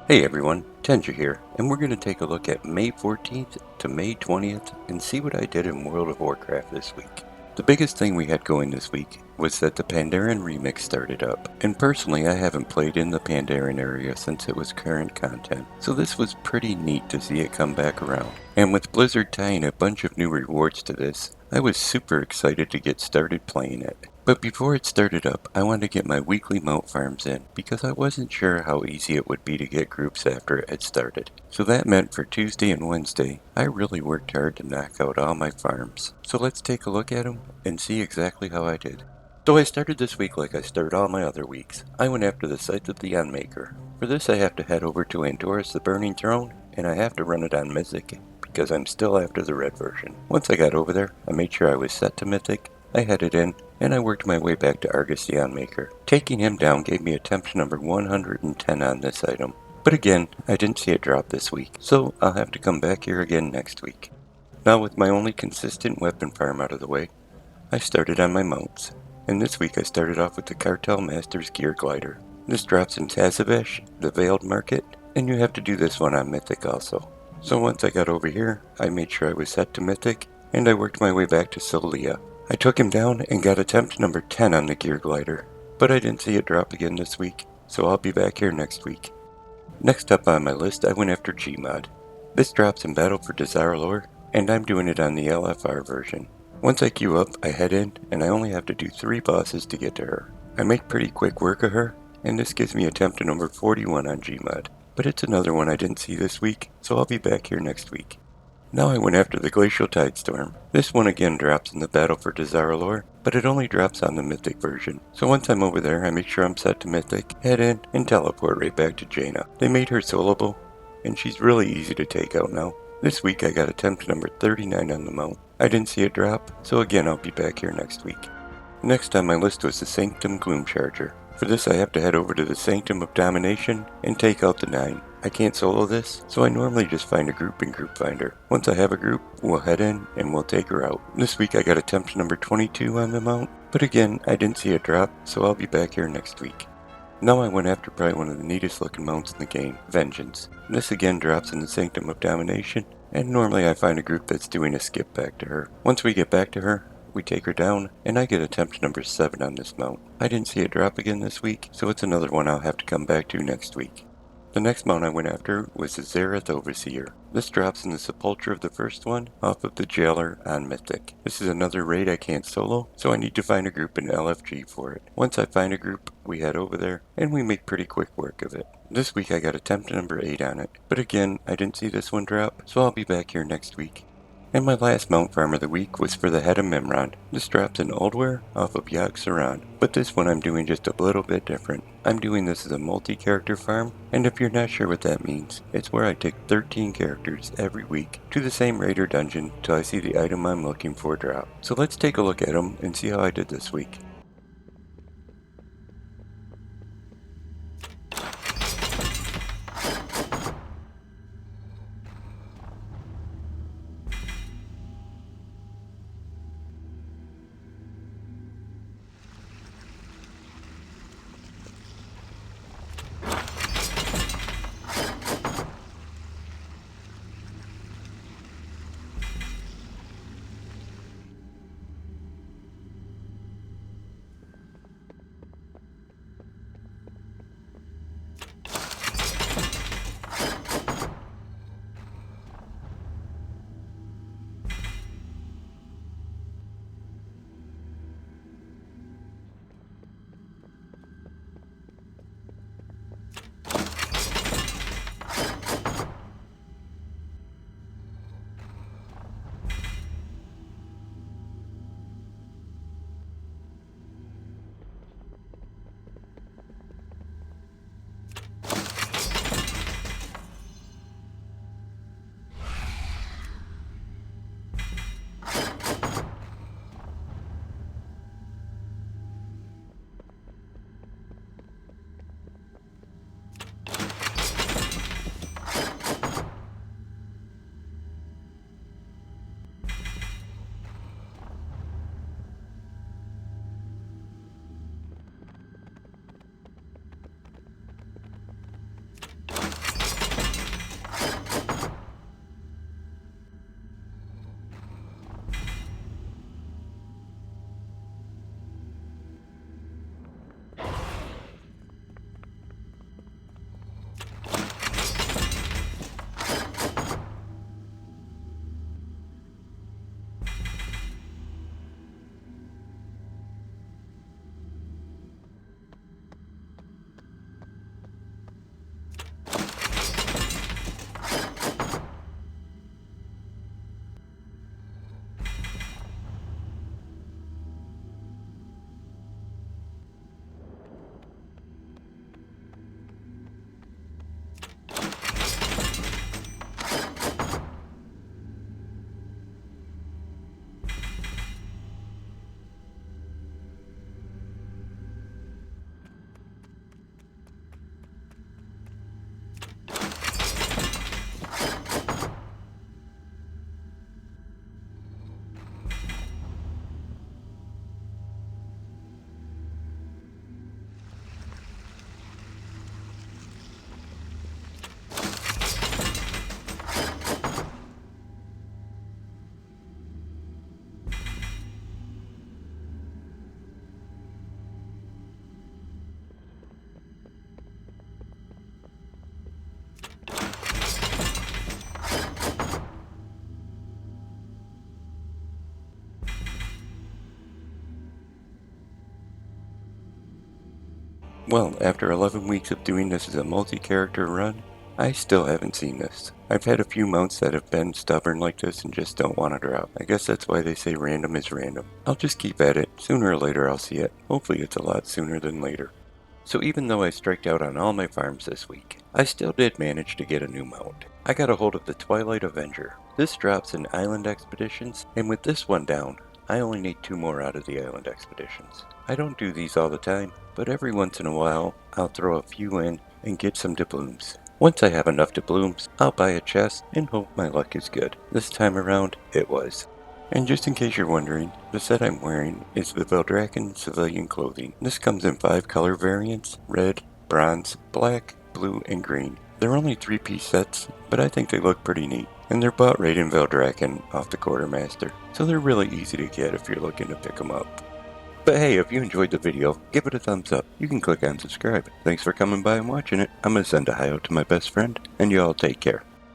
Hey everyone, Tenja here, and we're going to take a look at May 14th to May 20th and see what I did in World of Warcraft this week. The biggest thing we had going this week was that the Pandaren remix started up, and personally I haven't played in the Pandaren area since it was current content, so this was pretty neat to see it come back around. And with Blizzard tying a bunch of new rewards to this, I was super excited to get started playing it. But before it started up, I wanted to get my weekly mount farms in, because I wasn't sure how easy it would be to get groups after it had started. So that meant for Tuesday and Wednesday, I really worked hard to knock out all my farms. So let's take a look at them and see exactly how I did. So I started this week like I start all my other weeks. I went after the Scythe of the Unmaker. For this I have to head over to Andoris the Burning Throne, and I have to run it on Mythic, because I'm still after the red version. Once I got over there, I made sure I was set to Mythic, I headed in, and I worked my way back to Argus the Unmaker. Taking him down gave me attempt number 110 on this item. But again, I didn't see it drop this week, so I'll have to come back here again next week. Now with my only consistent weapon farm out of the way, I started on my mounts. And this week I started off with the Cartel Master's Gearglider. This drops in Tazavesh, the Veiled Market, and you have to do this one on Mythic also. So once I got over here, I made sure I was set to Mythic, and I worked my way back to Solia. I took him down and got attempt number 10 on the Gearglider, but I didn't see it drop again this week, so I'll be back here next week. Next up on my list, I went after G.M.O.D. This drops in Battle for Dazar'alor, and I'm doing it on the LFR version. Once I queue up, I head in, and I only have to do 3 bosses to get to her. I make pretty quick work of her, and this gives me attempt number 41 on G.M.O.D. But it's another one I didn't see this week, so I'll be back here next week. Now I went after the Glacial TideStorm. This one again drops in the Battle for Dazar'alor, but it only drops on the Mythic version. So once I'm over there, I make sure I'm set to Mythic, head in, and teleport right back to Jaina. They made her soloable, and she's really easy to take out now. This week I got attempt number 39 on the mount. I didn't see it drop, so again I'll be back here next week. Next on my list was the Sanctum Gloomcharger. For this I have to head over to the Sanctum of Domination and take out the 9. I can't solo this, so I normally just find a group in Group Finder. Once I have a group, we'll head in and we'll take her out. This week I got attempt number 22 on the mount, but again I didn't see it drop, so I'll be back here next week. Now I went after probably one of the neatest looking mounts in the game, Vengence. This again drops in the Sanctum of Domination, and normally I find a group that's doing a skip back to her. Once we get back to her, we take her down, and I get attempt number 7 on this mount. I didn't see it drop again this week, so it's another one I'll have to come back to next week. The next mount I went after was the Zareth Overseer. This drops in the Sepulchre of the first one, off of the Jailer on Mythic. This is another raid I can't solo, so I need to find a group in LFG for it. Once I find a group, we head over there, and we make pretty quick work of it. This week I got attempt number 8 on it, but again, I didn't see this one drop, so I'll be back here next week. And my last mount farm of the week was for the Head of Mimiron. This drops in Oldware off of Yogg-Saron, but this one I'm doing just a little bit different. I'm doing this as a multi-character farm, and if you're not sure what that means, it's where I take 13 characters every week to the same raid or dungeon till I see the item I'm looking for drop. So let's take a look at them and see how I did this week. Well, after 11 weeks of doing this as a multi-character run, I still haven't seen this. I've had a few mounts that have been stubborn like this and just don't want to drop. I guess that's why they say random is random. I'll just keep at it. Sooner or later I'll see it. Hopefully it's a lot sooner than later. So even though I striked out on all my farms this week, I still did manage to get a new mount. I got a hold of the Twilight Avenger. This drops in island expeditions, and with this one down, I only need 2 more out of the island expeditions. I don't do these all the time, but every once in a while, I'll throw a few in and get some doubloons. Once I have enough doubloons, I'll buy a chest and hope my luck is good. This time around, it was. And just in case you're wondering, the set I'm wearing is the Valdrakken civilian clothing. This comes in 5 color variants: red, bronze, black, blue, and green. They're only 3-piece sets, but I think they look pretty neat. And they're bought right in Valdrakken off the Quartermaster, so they're really easy to get if you're looking to pick them up. But hey, if you enjoyed the video, give it a thumbs up. You can click on subscribe. Thanks for coming by and watching it. I'm going to send a hi out to my best friend, and you all take care.